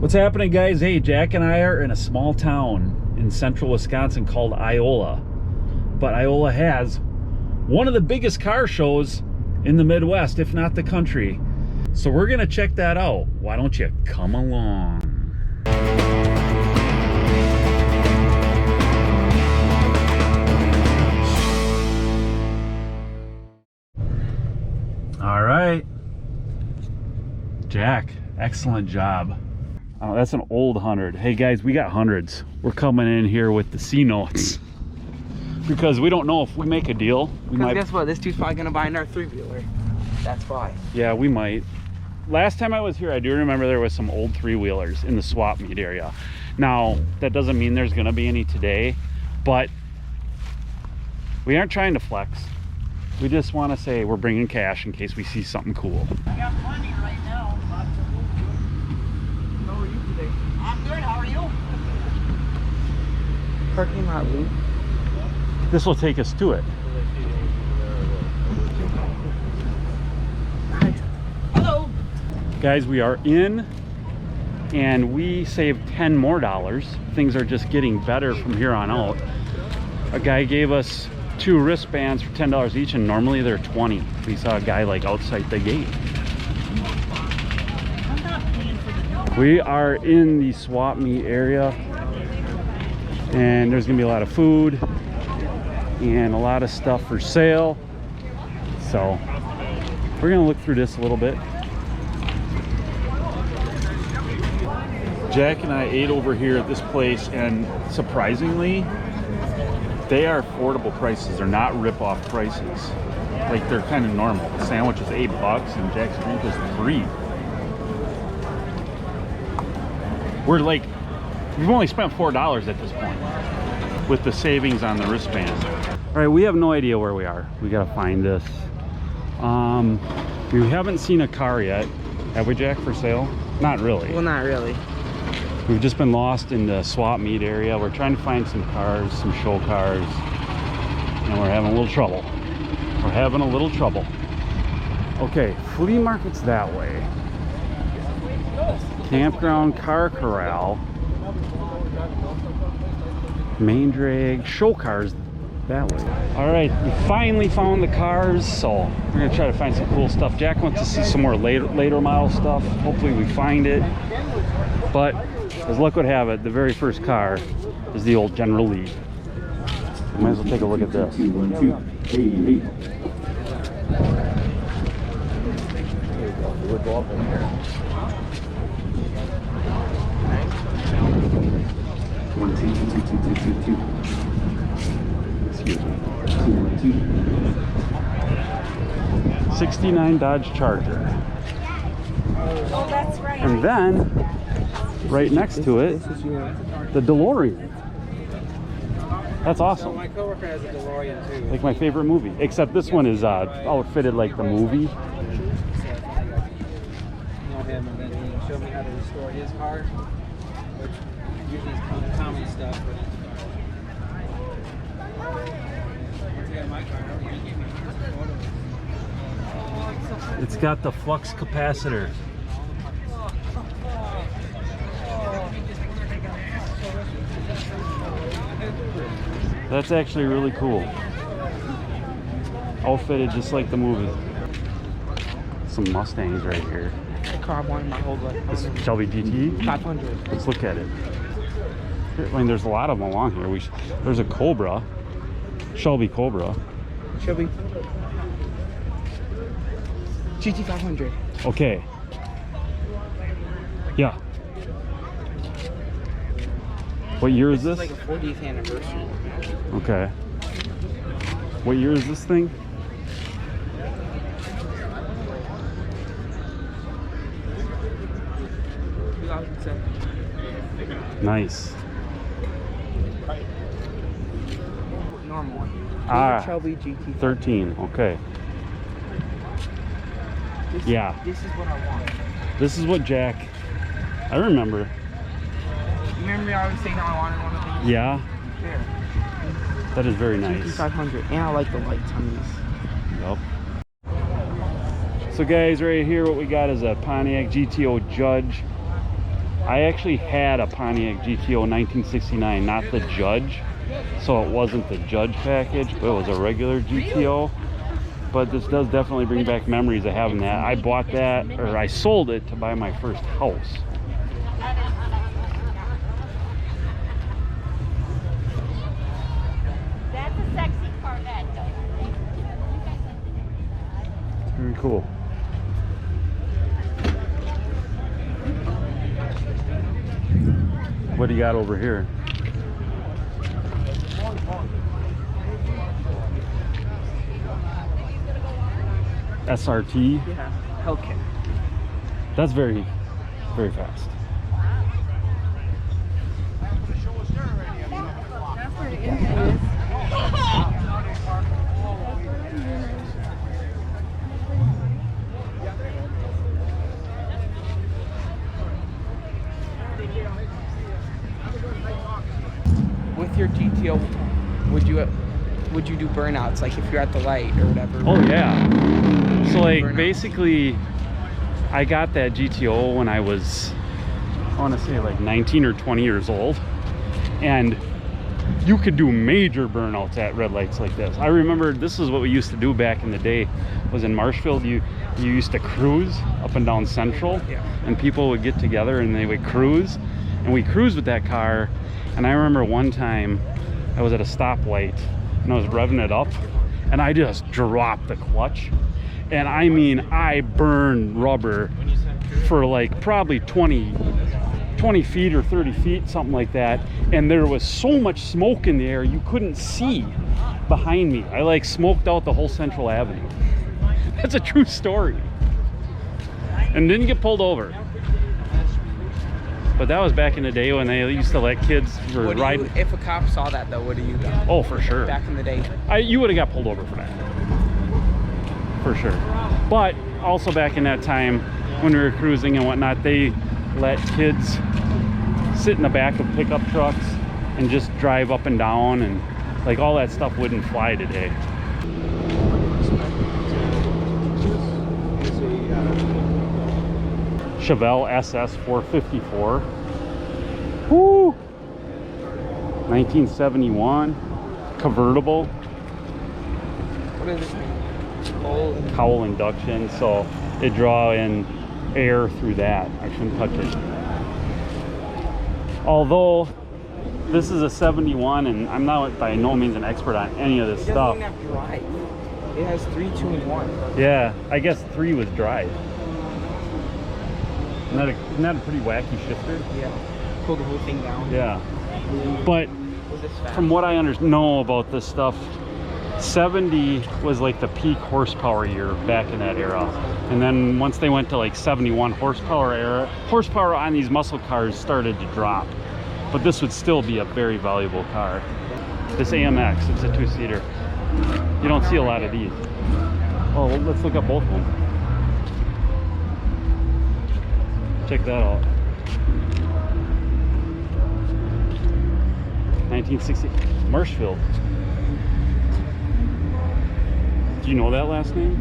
What's happening, guys? Hey, Jack and I are in a small town in central Wisconsin called Iola. But Iola has one of the biggest car shows in the Midwest, if not the country. So we're gonna check that out. Why don't you come along? All right, Jack, excellent job. Oh, that's an old 100. Hey guys, we got hundreds. We're coming in here with the C notes because we don't know if we make a deal. We might. Guess what? This dude's probably gonna buy another three-wheeler. That's why. Yeah, we might. Last time I was here, I do remember there was some old three-wheelers in the swap meet area. Now, that doesn't mean there's gonna be any today, but we aren't trying to flex. We just want to say we're bringing cash in case we see something cool. I got plenty right now. How are you today? I'm good. How are you? Parking lot loop. This will take us to it. Hello. Guys, we are in and we saved $10 more. Things are just getting better from here on out. A guy gave us 2 wristbands for $10 each, and normally they're 20. We saw a guy like outside the gate. We are in the swap meet area, and there's gonna be a lot of food and a lot of stuff for sale. So we're gonna look through this a little bit. Jack and I ate over here at this place, and surprisingly, they are affordable prices. They're not rip-off prices. Like, they're kind of normal. The sandwich is $8 and Jack's drink is $3. We're like, we've only spent $4 at this point with the savings on the wristband. All right, we have no idea where we are. We gotta find this. We haven't seen a car yet. Have we, Jack, for sale? Not really. Well, not really. We've just been lost in the swap meet area. We're trying to find some cars, some show cars, and we're having a little trouble. We're having a little trouble. Okay, flea market's that way. Campground, car corral, main drag, show cars that way. All right, we finally found the cars, so we're gonna try to find some cool stuff. Jack wants to see some more later model stuff. Hopefully we find it. But as luck would have it, the very first car is the old General Lee. Might as well take a look at this. 21288. We'll go up in here. 2122222. Excuse me. 212. 69 Dodge Charger. Oh, that's right. And then right next to it, the Delorean. That's awesome. So my coworker has a Delorean too. Like my favorite movie, except this one is outfitted like the movie. You know him, and then he showed me how to restore his car, which usually is common stuff. But once I got my car, he gave me photos. It's got the flux capacitor. That's actually really cool. Outfitted just like the movie. Some Mustangs right here. The car I wanted my whole life. This Shelby GT. 500. Let's look at it. I mean, there's a lot of them along here. There's a Cobra, Shelby Cobra. Shelby. GT 500. Okay. Yeah. What year is this? It's like a 40th anniversary. Okay. What year is this thing? Nice. Normal one. Shelby GT 13. Okay. This is what I want. This is what Jack. I remember. Remember I was saying how I wanted one of these? Yeah. There. That is very nice. 500, and I like the lights on these. Yep. So guys, right here what we got is a Pontiac GTO Judge. I actually had a Pontiac GTO 1969, not the Judge. So it wasn't the Judge package, but it was a regular GTO. But this does definitely bring back memories of having that. I bought that, or I sold it to buy my first house. That's a sexy Corvette, though. Very cool. What do you got over here? SRT. Yeah, Hellcat. That's very, very fast. That's where the engine is. With your GTO, would you do burnouts, like if you're at the light or whatever? Oh yeah. So like Burnouts. basically, I got that GTO when I was, I want to say like 19 or 20 years old, and you could do major burnouts at red lights like this. I remember this is what we used to do back in the day. Was in Marshfield, you used to cruise up and down Central, Yeah. and people would get together and they would cruise, and we cruised with that car. And I remember one time I was at a stoplight and I was revving it up, and I just dropped the clutch, and I mean I burned rubber for like probably 20 feet or 30 feet, something like that. And there was so much smoke in the air you couldn't see behind me. I like smoked out the whole Central Avenue. That's a true story. And didn't get pulled over. But that was back in the day when they used to let kids ride. If a cop saw that though, what do you do? Oh, for sure. Back in the day. You would have got pulled over for that. For sure. But also back in that time when we were cruising and whatnot, they let kids sit in the back of pickup trucks and just drive up and down, and like all that stuff wouldn't fly today. Chevelle SS 454. Woo! 1971. Convertible. What is this thing? Cowl induction, so it draw in air through that. I shouldn't touch it. Although this is a 71, and I'm not by no means an expert on any of this It doesn't stuff. even have drive. It has 3, 2, and 1. Yeah, I guess 3 was drive. Isn't that a pretty wacky shifter? Yeah. Pull the whole thing down. Yeah. But Was this fast? from what I know about this stuff, 70 was like the peak horsepower year back in that era. And then once they went to like 71 horsepower on these muscle cars started to drop. But this would still be a very valuable car. This AMX, it's a 2-seater. You don't see a lot of these. Oh, well, let's look at both of them. Check that out. 1960 Marshfield. Do you know that last name?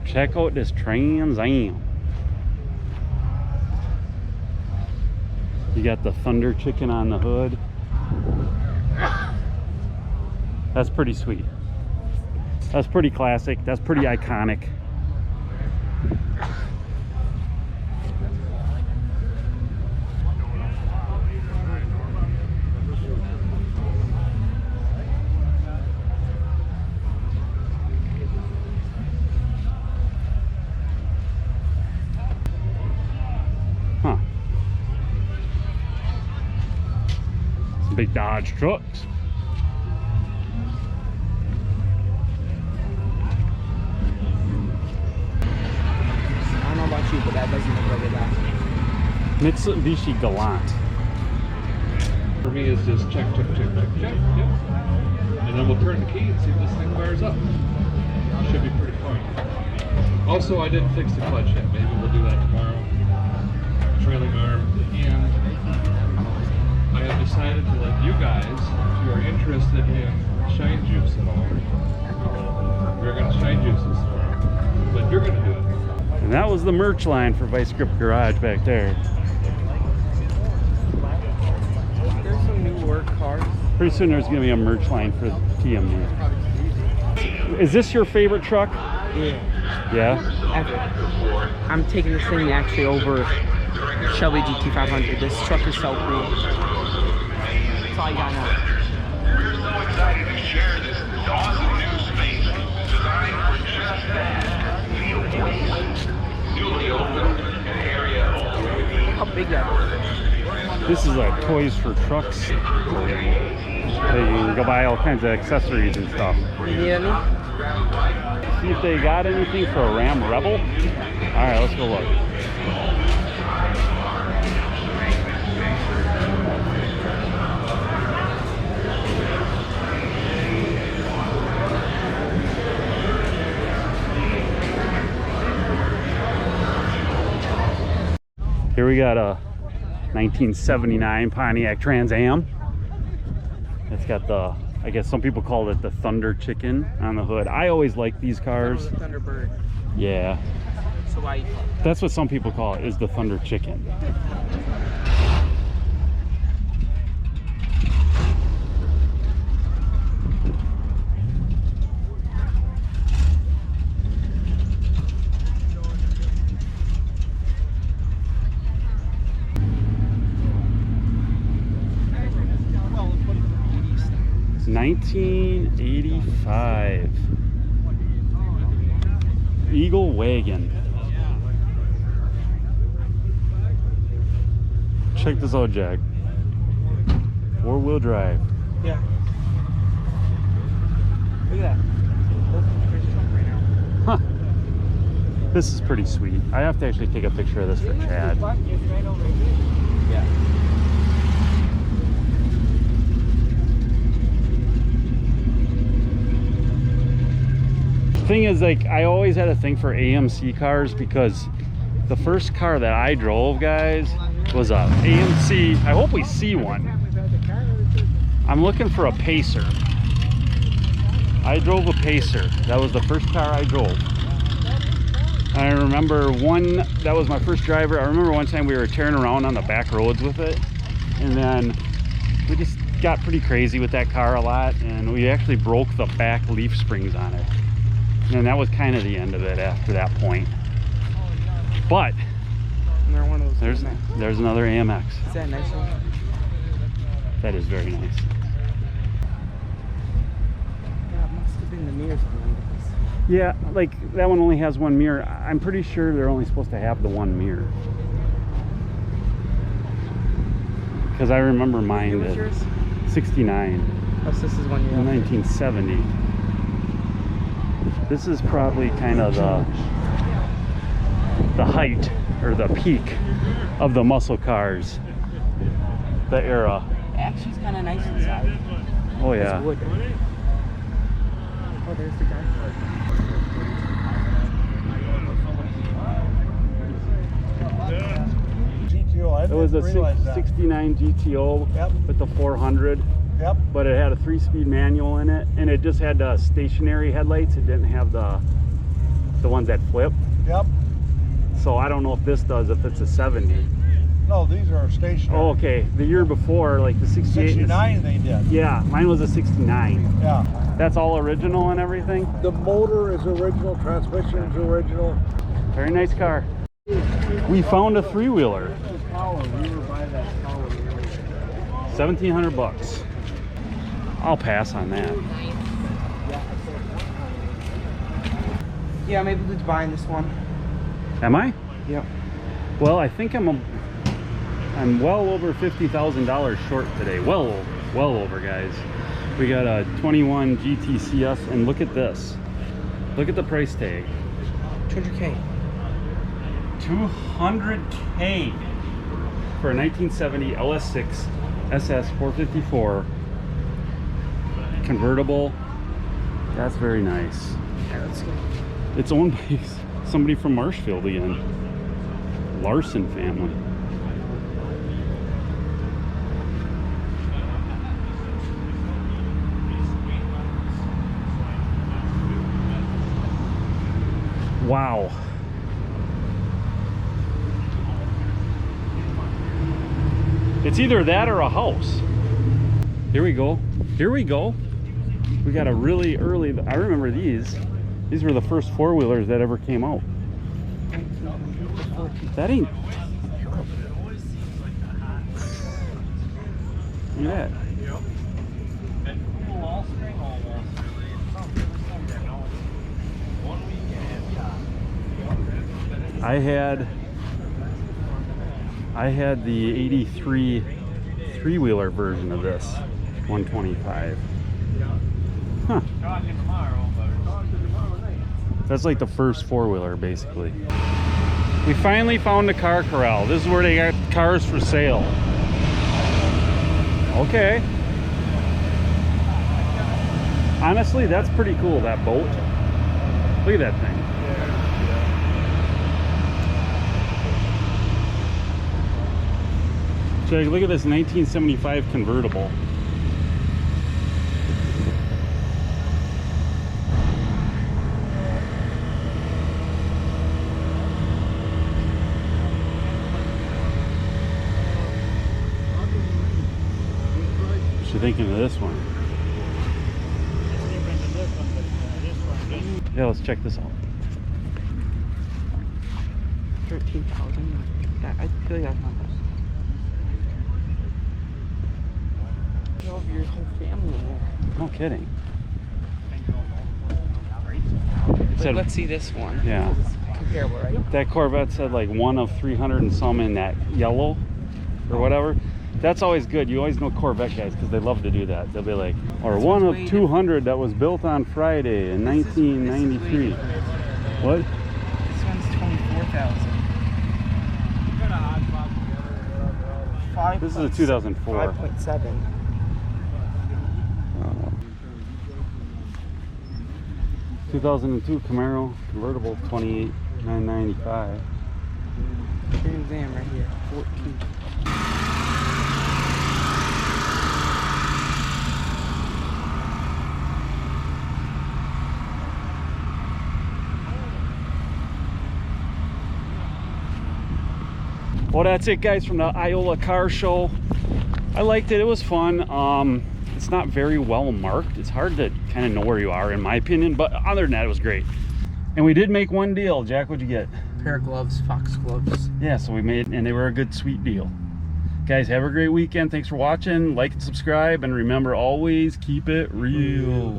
Check out this Trans Am. You got the Thunder Chicken on the hood. That's pretty sweet. That's pretty classic. That's pretty iconic. Huh. Some big Dodge trucks. About you, but that doesn't look like that. Mitsubishi Galant. For me is just check, check, check, check, check, yep. And then we'll turn the key and see if this thing fires up. Should be pretty fine. Also, I didn't fix the clutch yet. Maybe we'll do that tomorrow. Trailing arm. And I have decided to let you guys, if you are interested in shine juice and all. We're gonna shine juice this tomorrow, but you're gonna do it. And that was the merch line for Vice Grip Garage back there. There's some new work cars. Pretty soon there's gonna be a merch line for TMD. Is this your favorite truck? Yeah. Yeah? Ever. I'm taking this thing actually over Shelby GT500. This truck is so cool. That's all you gotta know. We're so excited to share this awesome new space designed for just that. Feel free. Newly opened an area Look how big that is. This is a Toys for Trucks. You can go buy all kinds of accessories and stuff. You need any? See if they got anything for a Ram Rebel. Alright, let's go look. Here we got a 1979 Pontiac Trans Am. It's got the, I guess some people call it the Thunder Chicken on the hood. I always like these cars. Thunderbird. Yeah. So why? That's what some people call it, is the Thunder Chicken. It's 1985 Eagle Wagon. Check this out, Jack. 4-wheel drive. Yeah. Look at that. Huh. This is pretty sweet. I have to actually take a picture of this for Chad. Yeah. Thing is, like, I always had a thing for AMC cars because the first car that I drove, guys, was a AMC. I hope we see one. I'm looking for a Pacer. I drove a Pacer. That was the first car I drove. I remember that was my first driver. I remember one time we were tearing around on the back roads with it, and then we just got pretty crazy with that car a lot, and we actually broke the back leaf springs on it. And that was kind of the end of it after that point. But One of those there's another AMX. Is that a nice one? That is very nice. Yeah, it must have been the mirrors on them. Yeah, like that one only has one mirror. I'm pretty sure they're only supposed to have the one mirror. Because I remember mine What did. year was yours? 69. Oh, so this is 1 year. In 1970. This is probably kind of the height or the peak of the muscle cars, the era. Actually, it's kind of nice inside. Oh yeah. It's wood. Oh, there's the guy. GTO. I It was a didn't realize that. 69 GTO Yep. with the 400. Yep. But it had a 3-speed manual in it, and it just had stationary headlights. It didn't have the ones that flip. Yep. So I don't know if this does, if it's a 70. No, these are stationary. Oh, okay. The year before, like the 68. 69 they did. Yeah, mine was a 69. Yeah. That's all original and everything. The motor is original, transmission is original. Very nice car. We found a 3-wheeler. We were by that tower. 1,700 bucks. I'll pass on that. Yeah, maybe Luke's buying this one. Am I? Yep. Well, I think I'm well over $50,000 short today. Well over, guys. We got a 21 GTCS, and look at this. Look at the price tag. 200K. 200K for a 1970 LS6 SS 454 convertible. That's very nice. Yeah, let's go. It's owned by somebody from Marshfield again. Larson family. Wow. It's either that or a house. Here we go. Here we go. We got a really early, I remember these. These were the first four-wheelers that ever came out. That ain't... Look at that. I had the 83 three-wheeler version of this 125. Huh. That's like the first four-wheeler basically. We finally found the car corral. This is where they got cars for sale. Okay. Honestly, that's pretty cool, that boat. Look at that thing. So look at this 1975 convertible. What you thinking of this one? Yeah, let's check this out. 13,000. I feel like that's not much. You have your whole family in there. No kidding. But let's see this one. Yeah. It's comparable, right? That Corvette said like 1 of 300 and some in that yellow or whatever. That's always good. You always know Corvette guys because they love to do that. They'll be like, or This 1 one's of way 200 that was built on Friday in 1993. What? This one's 24,000. This is a 2004. 5.7. 2002 Camaro convertible, 28,995. Trans Am right here, 14. Well, that's it guys from the Iola Car Show. I liked it. It was fun. It's not very well marked. It's hard to kind of know where you are in my opinion, but other than that it was great. And we did make one deal. Jack, what'd you get? Pair of gloves, Fox gloves. Yeah, so we made, and they were a good sweet deal. Guys, have a great weekend. Thanks for watching. Like and subscribe, and remember, always keep it real.